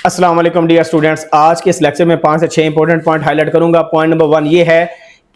अस्सलाम वालेकुम dear students. आज के इस लेक्चर में 5 से 6 इंपॉर्टेंट पॉइंट हाईलाइट करूंगा। पॉइंट नंबर 1 ये है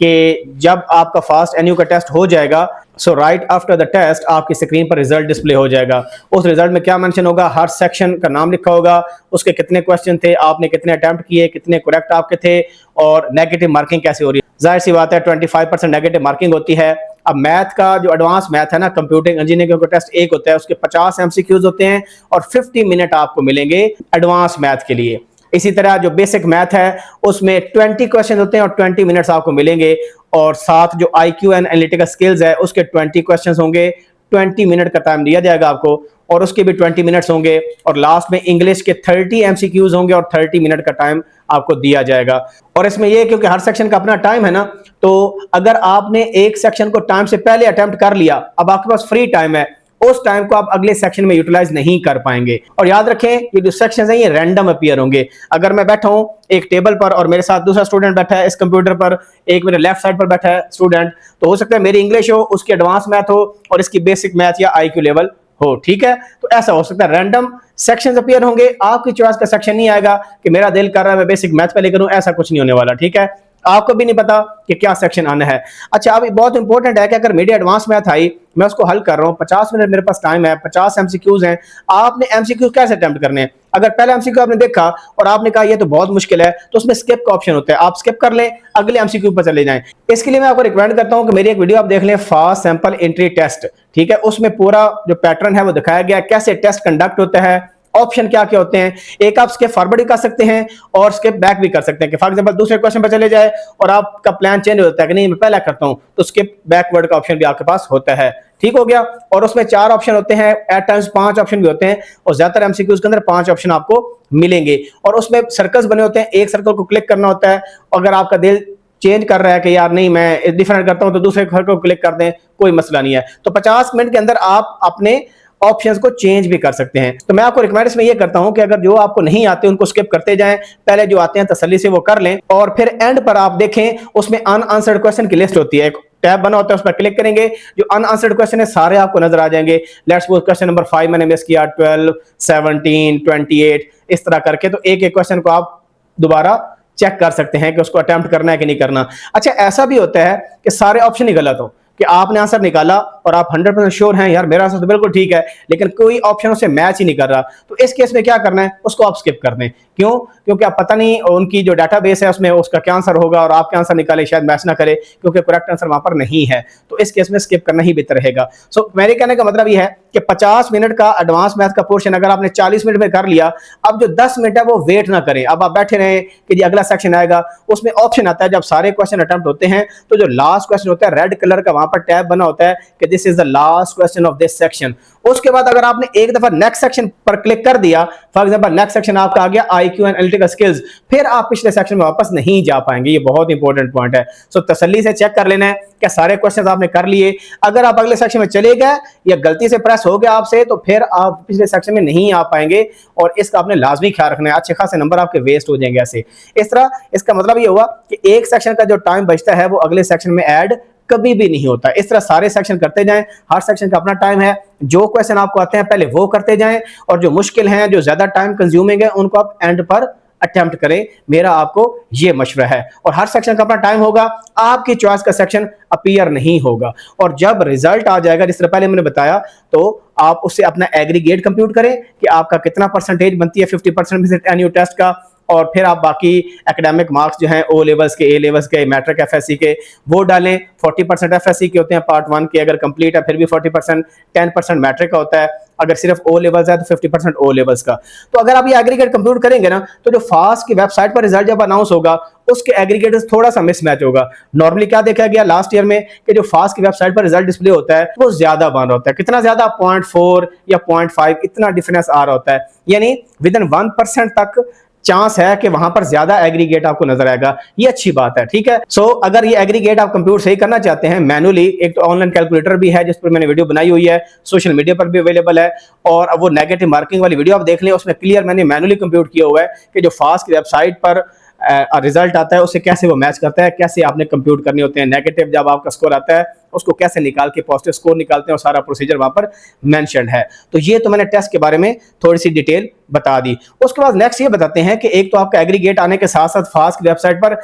कि जब आपका फास्ट एनयू का टेस्ट हो जाएगा, सो राइट आफ्टर द टेस्ट आपकी स्क्रीन पर रिजल्ट डिस्प्ले हो जाएगा। उस रिजल्ट में क्या मेंशन होगा, हर सेक्शन का नाम लिखा होगा, उसके कितने क्वेश्चन थे, आपने कितने अटेम्प्ट किए, कितने करेक्ट आपके थे और नेगेटिव मार्किंग कैसे हो रही है। जाहिर सी बात है 25% नेगेटिव मार्किंग होती है। अब मैथ का जो एडवांस मैथ है ना, कंप्यूटिंग इंजीनियरिंग का टेस्ट एक होता है, उसके 50 एमसीक्यूज होते हैं और 50 मिनट आपको मिलेंगे एडवांस मैथ के लिए। इसी तरह जो बेसिक मैथ है उसमें 20 क्वेश्चन होते हैं और 20 मिनट्स आपको मिलेंगे, और साथ जो आईक्यू एंड एनालिटिकल स्किल्स है उसके 20 क्वेश्चन होंगे, 20 मिनट का टाइम दिया जाएगा आपको और उसके भी 20 मिनट्स होंगे, और लास्ट में इंग्लिश के 30 एमसीक्यूज होंगे और 30 मिनट का टाइम आपको दिया जाएगा। और इसमें यह क्योंकि हर सेक्शन का अपना टाइम है ना, तो अगर आपने एक सेक्शन को टाइम से पहले अटेम्प्ट कर लिया, अब आपके पास फ्री टाइम है, उस टाइम को आप अगले सेक्शन में यूटिलाइज नहीं कर पाएंगे। और याद रखें ये जो सेक्शन है ये रैंडम अपीयर होंगे। अगर मैं बैठा हूं एक टेबल पर और मेरे साथ दूसरा स्टूडेंट बैठा है इस कंप्यूटर पर, एक मेरे लेफ्ट साइड पर बैठा है स्टूडेंट, तो हो सकता है मेरी इंग्लिश हो, उसकी एडवांस मैथ हो और इसकी बेसिक मैथ या आईक्यू लेवल हो। ठीक है, तो ऐसा हो सकता है रैंडम सेक्शन अपीयर होंगे। आपकी चॉइस का सेक्शन नहीं आएगा कि मेरा दिल कर रहा है मैं बेसिक मैथ पहले करूं, ऐसा कुछ नहीं होने वाला। ठीक है, आपको भी नहीं पता कि क्या सेक्शन आना है। अच्छा, अब बहुत इंपॉर्टेंट है कि अगर मेरी एडवांस मैथ आई, मैं उसको हल कर रहा हूं, 50 मिनट मेरे पास टाइम है, 50 एमसीक्यूज हैं, आपने एमसीक्यू कैसे अटेम्प्ट करने हैं। अगर पहला एमसीक्यू आपने देखा और आपने कहा ये तो बहुत मुश्किल है, तो उसमें स्किप का ऑप्शन होता है, आप स्किप कर लें, अगले एमसीक्यू पर चले जाएं। इसके लिए मैं आपको रिकमेंड करता हूं कि मेरी एक वीडियो आप देख लें, फास्ट सैंपल एंट्री टेस्ट। ठीक है, उसमें पूरा जो पैटर्न है वो दिखाया गया, कैसे टेस्ट कंडक्ट होता है, ऑप्शन क्या क्या होते हैं। एक आप स्किप फॉरवर्ड भी कर सकते हैं और स्किप बैक भी कर सकते हैं कि फॉर एग्जांपल दूसरे क्वेश्चन पर चले जाए और आपका प्लान चेंज हो जाता है कि नहीं मैं पहला करता हूं, तो स्किप बैकवर्ड का ऑप्शन भी आपके पास होता है। ठीक हो गया। और उसमें 4 ऑप्शन होते हैं, एट टाइम्स 5 ऑप्शन भी होते हैं, और ज्यादातर एमसीक्यूज के अंदर 5 ऑप्शन आपको मिलेंगे। और उसमें सर्कल्स बने होते हैं, एक सर्कल को क्लिक करना होता है। अगर आपका दिल चेंज कर रहा है कि यार नहीं मैं डिफरेंट करता हूं, तो दूसरे सर्कल को क्लिक कर दें, कोई मसला नहीं है। तो 50 मिनट के अंदर आप अपने ऑप्शंस को चेंज भी कर सकते हैं। तो मैं आपको रिकमेंड इसमें ये करता हूं कि अगर जो आपको नहीं आते उनको स्किप करते जाएं, पहले जो आते हैं तसल्ली से वो कर लें, और फिर एंड पर आप देखें उसमें अनआंसर्ड क्वेश्चन की लिस्ट होती है, एक टैब बना होता है, उस पर क्लिक करेंगे, जो अनआंसर्ड क्वेश्चन है सारे आपको नजर आ जाएंगे। लेट्स सपोज क्वेश्चन नंबर 5 मैंने मिस किया, 12, 17, 28, इस तरह करके, तो एक एक क्वेश्चन को आप दोबारा चेक कर सकते हैं कि उसको अटेम्प्ट करना है कि नहीं करना। अच्छा, ऐसा भी होता है कि सारे ऑप्शन ही गलत हो, कि आपने आंसर निकाला और आप 100% श्योर हैं यार मेरा आंसर तो बिल्कुल ठीक है, लेकिन कोई ऑप्शन उससे मैच ही नहीं कर रहा, तो इस केस में क्या करना है, उसको आप स्किप कर दें। क्यों? क्योंकि आप पता नहीं उनकी जो डाटाबेस है उसमें उसका क्या आंसर होगा और आपके आंसर निकाले शायद मैच ना करे, क्योंकि करेक्ट आंसर वहां पर नहीं है, तो इस केस में स्किप करना ही बेहतर रहेगा। सो मेरे कहने का मतलब यह है कि 50 मिनट का एडवांस मैथ का पोर्शन अगर आपने 40 मिनट में कर लिया, अब जो 10 मिनट है वो वेट ना करें, अब आप बैठे रहें कि जी अगला सेक्शन आएगा। उसमें ऑप्शन आता है, जब सारे क्वेश्चन अटेम्प्ट होते हैं तो जो लास्ट क्वेश्चन होता है रेड कलर का वहां पर टैब बना होता है कि this is the last question of this section. उसके बाद अगर आपने एक दफा नेक्स्ट सेक्शन पर क्लिक कर दिया, फॉर एग्जांपल नेक्स्ट सेक्शन आपका आ गया आईक्यू एंड एनालिटिकल स्किल्स, फिर आप पिछले सेक्शन में वापस नहीं जा पाएंगे। ये बहुत इंपॉर्टेंट पॉइंट है। सो तसल्ली से चेक कर लेना है कि सारे क्वेश्चन आपने कर लिए। अगर आप अगले सेक्शन में चले गए या गलती से प्रेस हो गया आपसे, तो फिर आप पिछले सेक्शन में नहीं आ पाएंगे, और इसका आपने लाजमी ख्याल रखना है, अच्छे खासे नंबर आपके वेस्ट हो जाएंगे ऐसे। इस तरह इसका मतलब ये हुआ कि एक सेक्शन का जो टाइम बचता है वो अगले सेक्शन में ऐड कभी भी नहीं होता। इस तरह सारे सेक्शन करते जाएं, हर सेक्शन का अपना टाइम है, जो क्वेश्चन आपको आते हैं पहले वो करते जाएं, और जो मुश्किल हैं जो ज्यादा टाइम कंज्यूमिंग है उनको आप एंड पर अटेम्प्ट करें। मेरा आपको ये मशवरा है। और हर सेक्शन का अपना टाइम होगा, आपकी चॉइस का सेक्शन अपीयर नहीं होगा, और जब रिजल्ट आ जाएगा जिस तरह पहले मैंने बताया, तो आप उससे अपना एग्रीगेट कंप्यूट करें कि आपका कितना परसेंटेज बनती है 50% में से एनयू टेस्ट का, और फिर आप बाकी एकेडमिक मार्क्स जो हैं ओ लेवल्स के, ए लेवल्स के, मैट्रिक एफएससी के, वो डालें। 40% एफएससी के होते हैं पार्ट 1 के, अगर कंप्लीट है फिर भी 40%, 10% मैट्रिक का होता है, अगर सिर्फ ओ लेवल्स है तो 50% ओ लेवल्स का। तो अगर आप ये एग्रीगेट कंप्यूट करेंगे ना, तो जो फास्ट की वेबसाइट पर रिजल्ट जब अनाउंस होगा उसके एग्रीगेट थोड़ा सा मिसमैच होगा। नॉर्मली क्या देखा गया लास्ट ईयर में कि जो फास्ट की वेबसाइट पर रिजल्ट डिस्प्ले होता है वो ज्यादा बन रहा होता है। कितना ज्यादा? 0.4 या 0.5, इतना डिफरेंस आ रहा होता है, यानी विद इन 1% तक चांस है कि वहां पर ज्यादा एग्रीगेट आपको नजर आएगा। ये अच्छी बात है। ठीक है, सो अगर ये एग्रीगेट आप कंप्यूटर सही करना चाहते हैं मैनुअली, एक तो ऑनलाइन कैलकुलेटर भी है जिस पर मैंने वीडियो बनाई हुई है, सोशल मीडिया पर भी अवेलेबल है, और अब वो नेगेटिव मार्किंग वाली वीडियो आप देख लें, उसमें क्लियर मैंने मैनुअली कंप्यूट किया हुआ है कि जो फास्ट की वेबसाइट पर रिजल्ट आता है उससे कैसे वो मैच करता है, कैसे आपने कंप्यूट करने होते हैं, नेगेटिव जब आपका स्कोर आता है उसको कैसे निकाल के पॉजिटिव स्कोर निकालते हैं, और सारा प्रोसीजर वहां पर मेंशन है। तो ये तो मैंने टेस्ट के बारे में थोड़ी सी डिटेल बता दी। उसके बाद नेक्स्ट ये बताते हैं कि एक तो आपका एग्रीगेट आने के साथ साथ फास्ट की वेबसाइट पर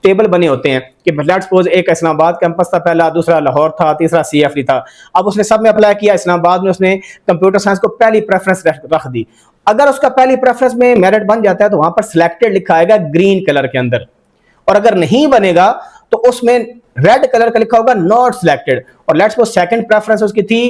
टेबल बने होते हैं कि लेट्स सपोज एक इस्लामाबाद कैंपस था पहला, दूसरा लाहौर था, तीसरा CFD था। अब उसने सब में अप्लाई किया, इस्लामाबाद में उसने कंप्यूटर साइंस को पहली प्रेफरेंस रख दी। अगर उसका पहली प्रेफरेंस में मेरिट बन जाता है तो वहां पर सिलेक्टेड लिखा आएगा ग्रीन कलर के अंदर, और अगर नहीं बनेगा तो उसमें रेड कलर का लिखा होगा नॉट सिलेक्टेड। और लेट्स सपोज सेकंड प्रेफरेंस उसकी थी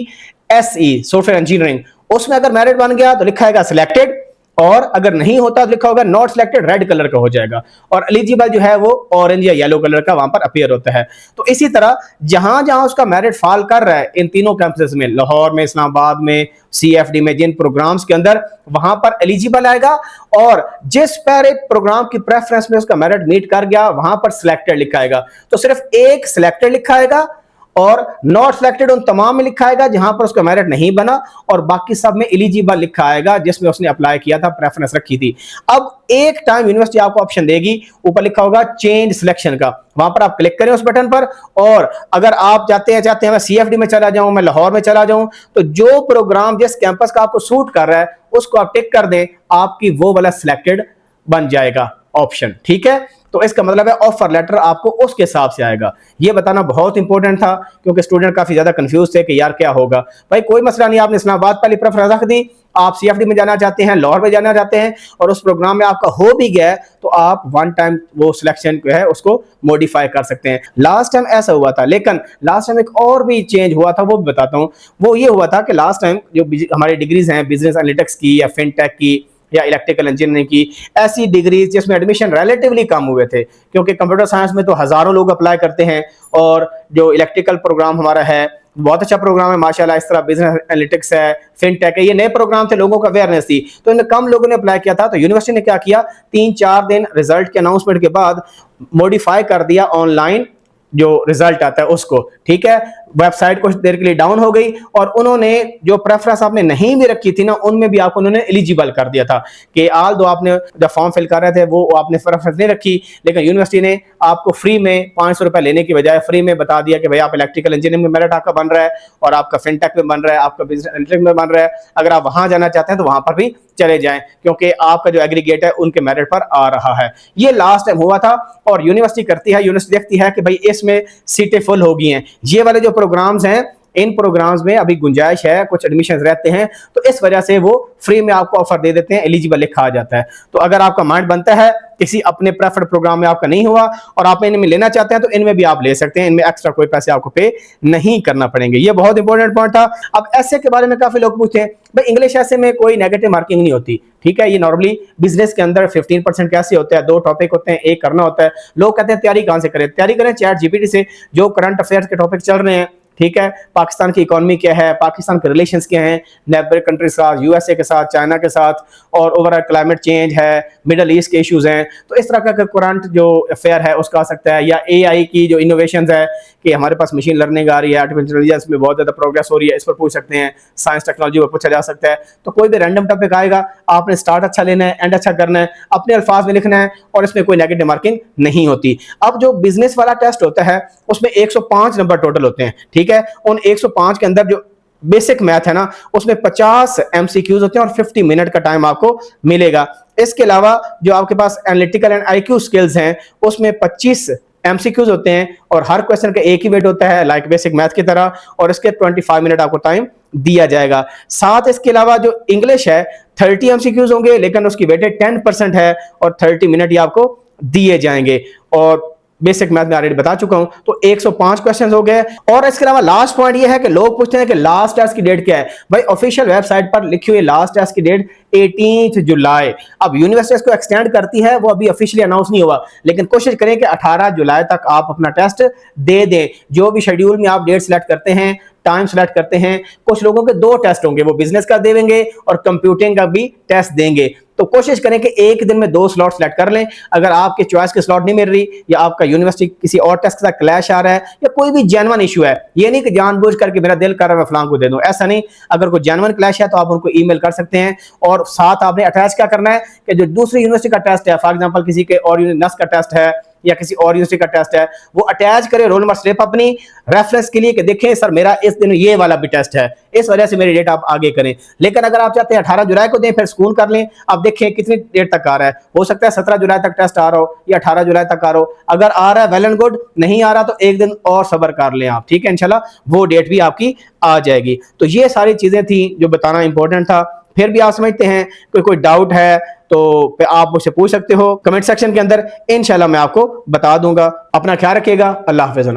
SE सॉफ्टवेयर इंजीनियरिंग, उसमें अगर मेरिट बन गया तो लिखा आएगा सिलेक्टेड, और अगर नहीं होता तो लिखा होगा नॉट सिलेक्टेड, रेड कलर का हो जाएगा, और एलिजिबल जो है वो ऑरेंज या येलो कलर का वहां पर अपीयर होता है। तो इसी तरह जहां जहां उसका मेरिट फॉल कर रहा है इन तीनों कैंपसेस में, लाहौर में, इस्लामाबाद में, CFD में, जिन प्रोग्राम्स के अंदर, वहां पर एलिजिबल आएगा, और जिस पहले प्रोग्राम की प्रेफरेंस में उसका मेरिट मीट कर गया वहां पर सिलेक्टेड लिखा आएगा। तो सिर्फ एक सिलेक्टेड लिखा आएगा और नॉट सिलेक्टेड उन तमाम में लिखा आएगा जहां पर उसका मेरिट नहीं बना, और बाकी सब में एलिजिबल लिखा आएगा जिसमें उसने अप्लाई किया था, प्रेफरेंस रखी थी। अब एक टाइम यूनिवर्सिटी आपको ऑप्शन देगी, ऊपर लिखा होगा चेंज सिलेक्शन का, वहां पर आप क्लिक करें उस बटन पर, और अगर आप चाहते हैं मैं CFD में चला जाऊं, मैं लाहौर में चला जाऊं, तो जो प्रोग्राम जिस कैंपस का आपको सूट कर रहा है उसको आप टिक कर दें, आपकी वो वाला सिलेक्टेड बन जाएगा ऑप्शन। ठीक है, तो इसका मतलब है ऑफर लेटर आपको उसके हिसाब से आएगा। ये बताना बहुत इंपॉर्टेंट था क्योंकि स्टूडेंट काफी ज्यादा कंफ्यूज थे कि यार क्या होगा। भाई कोई मसला नहीं, आपने इस्लामाबाद पहली प्रेफरेंस रख दी, आप CFD में जाना चाहते हैं, लाहौर में जाना चाहते हैं, और उस प्रोग्राम में आपका हो भी गया तो आप वन टाइम वो सिलेक्शन जो है उसको मॉडिफाई कर सकते हैं। लास्ट टाइम ऐसा हुआ था, लेकिन लास्ट टाइम एक और भी चेंज हुआ था, वो भी बताता हूँ। वो ये हुआ था कि लास्ट टाइम जो हमारी डिग्रीज हैं बिजनेस एनालिटिक्स की या फिनटेक की या इलेक्ट्रिकल इंजीनियरिंग की, ऐसी डिग्रीज जिसमें एडमिशन रिलेटिवली कम हुए थे, क्योंकि कंप्यूटर साइंस में तो हजारों लोग अप्लाई करते हैं, और जो इलेक्ट्रिकल प्रोग्राम हमारा है बहुत अच्छा प्रोग्राम है माशाल्लाह, इस तरह बिजनेस एनालिटिक्स है, फिनटेक है, ये नए प्रोग्राम थे, लोगों का अवेयरनेस थी, तो इनमें कम लोगों ने अप्लाई किया था। तो यूनिवर्सिटी ने क्या किया, 3-4 दिन रिजल्ट के अनाउंसमेंट के बाद मॉडिफाई कर दिया ऑनलाइन जो रिजल्ट आता है उसको। ठीक है, वेबसाइट कुछ देर के लिए डाउन हो गई, और उन्होंने जो प्रेफरेंस आपने नहीं भी रखी थी ना, उनमें भी आपको उन्होंने एलिजिबल कर दिया था कि आल दो आपने जब फॉर्म फिल कर रहे थे वो आपने प्रेफरेंस नहीं रखी, लेकिन यूनिवर्सिटी ने आपको फ्री में 500 रुपए लेने की बजाय फ्री में बता दिया कि भाई आप इलेक्ट्रिकल इंजीनियरिंग में मेरिट आपका बन रहा है, और आपका फिनटेक में बन रहा है, आपका बिजनेस एनालिटिक्स में बन रहा है, अगर आप वहां जाना चाहते हैं तो वहां पर भी चले जाएं, क्योंकि आपका जो एग्रीगेट है उनके मेरिट पर आ रहा है। ये लास्ट टाइम हुआ था, और यूनिवर्सिटी करती है, यूनिवर्सिटी देखती है कि भाई इसमें सीटें फुल हो गई हैं, ये वाले जो प्रोग्राम्स हैं इन प्रोग्राम्स में अभी गुंजाइश है, कुछ एडमिशन रहते हैं, तो इस वजह से वो फ्री में आपको ऑफर दे देते हैं, एलिजिबल लिखा आ जाता है। तो अगर आपका माइंड बनता है किसी अपने प्रेफर्ड प्रोग्राम में आपका नहीं हुआ और आप इनमें लेना चाहते हैं तो इनमें भी आप ले सकते हैं, इनमें एक्स्ट्रा कोई पैसे आपको पे नहीं करना पड़ेंगे। ये बहुत इंपॉर्टेंट पॉइंट था। अब ऐसे के बारे में काफी लोग पूछते हैं, भाई इंग्लिश ऐसे में कोई नेगेटिव मार्किंग नहीं होती, ठीक है, ये नॉर्मली बिजनेस के अंदर 15% कैसे होता है, 2 टॉपिक होते हैं, एक करना होता है। लोग कहते हैं तैयारी कहां से करें, तैयारी करें चैट जीपीटी से, जो करंट अफेयर्स के टॉपिक चल रहे हैं, ठीक है, पाकिस्तान की इकोनॉमी क्या है, पाकिस्तान के रिलेशंस क्या हैं नेबर कंट्री के साथ, यूएसए के साथ, चाइना के साथ, और ओवरऑल क्लाइमेट चेंज है, मिडल ईस्ट के इश्यूज हैं, तो इस तरह का करंट जो अफेयर है उसका आ सकता है। या एआई की जो इनोवेशंस है कि हमारे पास मशीन लर्निंग आ रही है, आर्टिफिशियल इंटेलिजेंस में बहुत ज़्यादा प्रोग्रेस हो रही है, इस पर पूछ सकते हैं। साइंस टेक्नोलॉजी पर पूछा जा सकता है। तो कोई भी रैंडम टॉपिक आएगा, आपने स्टार्ट अच्छा लेना है, एंड अच्छा करना है, अपने अल्फाज में लिखना है, और इसमें कोई नेगेटिव मार्किंग नहीं होती। अब जो बिजनेस वाला टेस्ट होता है उसमें 105 नंबर टोटल होते हैं, ठीक है। उन 105 के अंदर जो बेसिक मैथ है ना उसमें 50 एमसीक्यूज होते हैं और 50 मिनट का टाइम आपको मिलेगा। इसके अलावा जो आपके पास एनालिटिकल एंड आईक्यू स्किल्स हैं उसमें 25 एमसीक्यूज होते हैं, और हर क्वेश्चन का एक ही वेट होता है लाइक बेसिक मैथ की तरह, और इसके 25 मिनट आपको टाइम दिया जाएगा। साथ इसके अलावा जो इंग्लिश है 30 एमसीक्यूज होंगे, लेकिन उसकी वेटेज 10% है, और 30 मिनट ही आपको दिए जाएंगे। और बेसिक मैथ में ऑलरेडी बता चुका हूं, तो 105 क्वेश्चंस हो गए। और इसके अलावा लास्ट पॉइंट ये है कि लोग पूछते हैं कि लास्ट टेस्ट की डेट क्या है। भाई ऑफिशियल वेबसाइट पर लिखी हुई लास्ट टेस्ट की डेट 18 जुलाई। अब यूनिवर्सिटी इसको एक्सटेंड करती है, वो अभी ऑफिशियली अनाउंस नहीं हुआ, लेकिन कोशिश करें कि 18 जुलाई तक आप अपना टेस्ट दे दें। जो भी शेड्यूल में आप डेट सिलेक्ट करते हैं, टाइम सेलेक्ट करते हैं, कुछ लोगों के 2 टेस्ट होंगे, वो बिजनेस का देंगे और कंप्यूटिंग का भी टेस्ट देंगे। तो कोशिश करें कि एक दिन में 2 स्लॉट सेलेक्ट कर लें। अगर आपके चॉइस के स्लॉट नहीं मिल रही या आपका यूनिवर्सिटी किसी और टेस्ट के साथ क्लैश आ रहा है या कोई भी जेन्युइन इशू है, ये नहीं कि जानबूझ करके मेरा दिल कर रहा है मैं फलां को दे दूं, ऐसा नहीं। अगर कोई जेन्युइन क्लैश है तो आप उनको ईमेल कर सकते हैं और साथ आपने अटैच क्या करना है कि जो दूसरी यूनिवर्सिटी का टेस्ट है, फॉर एग्जांपल किसी के और नस का टेस्ट है या किसी और यूनिवर्सिटी का टेस्ट है, वो अटैच करें रोल नंबर स्लिप अपनी रेफरेंस के लिए कि देखें सर मेरा इस दिन ये वाला भी टेस्ट है, इस वजह से मेरी डेट आप आगे करें। लेकिन अगर आप चाहते हैं 18 जुलाई को दें फिर स्कूल कर लें, आप देखें कितनी डेट तक आ रहा है, हो सकता है 17 जुलाई तक टेस्ट आ रहा हो या 18 जुलाई तक आ रहा हो। अगर आ रहा है वेल एंड गुड, नहीं आ रहा तो एक दिन और सब्र कर लें आप, ठीक है, इंशाल्लाह वो डेट भी आपकी आ जाएगी। तो ये सारी चीजें थी जो बताना इंपॉर्टेंट था। फिर भी आप समझते हैं कोई डाउट है तो आप मुझसे पूछ सकते हो कमेंट सेक्शन के अंदर, इंशाल्लाह मैं आपको बता दूंगा। अपना ख्याल रखिएगा। अल्लाह हाफिज़।